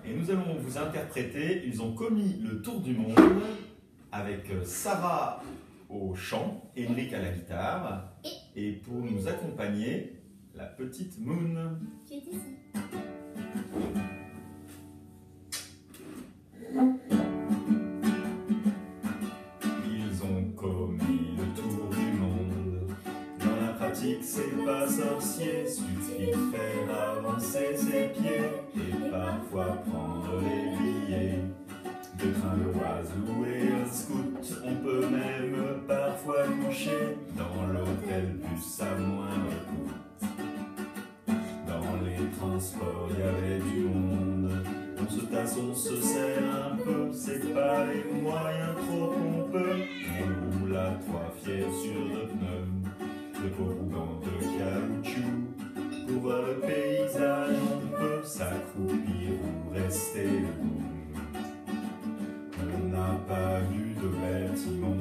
et nous allons vous interpréter. Ils ont commis le tour du monde avec Sarah au chant, Henrik à la guitare et pour nous accompagner, la petite Moon. Qui est ici. Ils ont commis le tour du monde. Dans la pratique, c'est pas sorcier. Suffit de faire avancer ses pieds et parfois prendre les billets. De train de oiseau et un scout, on peut même parfois coucher dans l'hôtel bus à moindre coût. Dans les transports, il y avait du monde. On se tasse, on se serre un peu, c'est pas les moyens trop pompeux. On roule à trois fiers sur le pneu, de toboggan de caoutchouc. Pour voir le paysage, on peut s'accroupir ou rester debout. On n'a pas vu de bâtiments,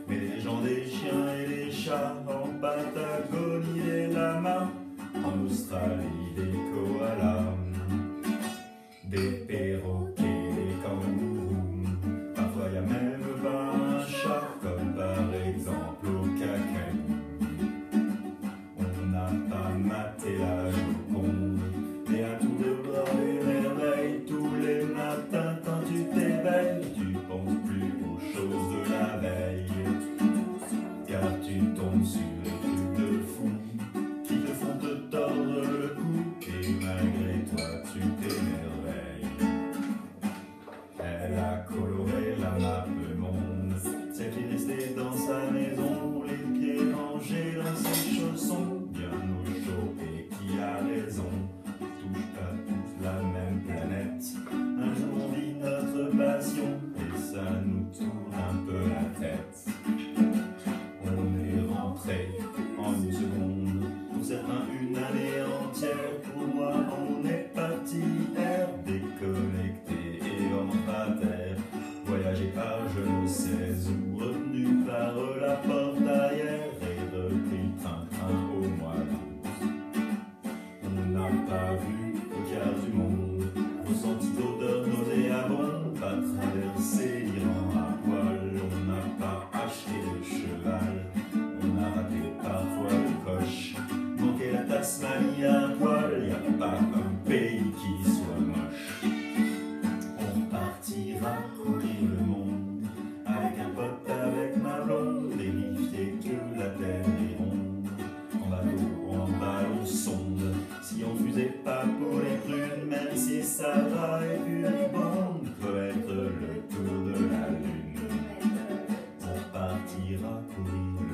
mais les gens, des chiens et des chats. En Patagonie, les lamas, en Australie, des koalas, des perroquets, des kangourous. Parfois, y a même pas un chat, comme par exemple au Cacao. On n'a pas maté la Joconde, mais à tour de bras les merveilles. Tous les matins, quand tu t'éveilles, tu penses plus aux choses de la veille, car tu tombes sur les trucs de fou qui te font te tordre le cou, et malgré toi tu t'émerveilles. Elle a coloré la map monde, celle qui est restée dans sa maison, les pieds rangés dans ses chaussons, bien au chaud et qui a raison. Touche pas tous la même planète, un jour on vit notre passion et ça nous tourne un peu la tête. On est rentré en une seconde, pour certains une année entière. Pour moi on est parti air, déconnecté et on rentre à terre. Voyagé par je ne sais où, revenu par la porte arrière et repris train-train au mois d'août. On n'a pas vu le quart du monde, ressenti d'odeur nauséabonde, pas traversé l'Iran à poil, on n'a pas acheté de cheval, on a raté parfois le coche, manqué la Tasmanie à un poil, y a pas un pays qui soit moche. On partira courir le monde, avec un pote, avec ma blonde, vérifier que la terre est ronde, en bateau ou en ballon sonde, si on fusait pas pour les prunes, même si ça va et furibonde, peut être le tour de la lune. On partira courir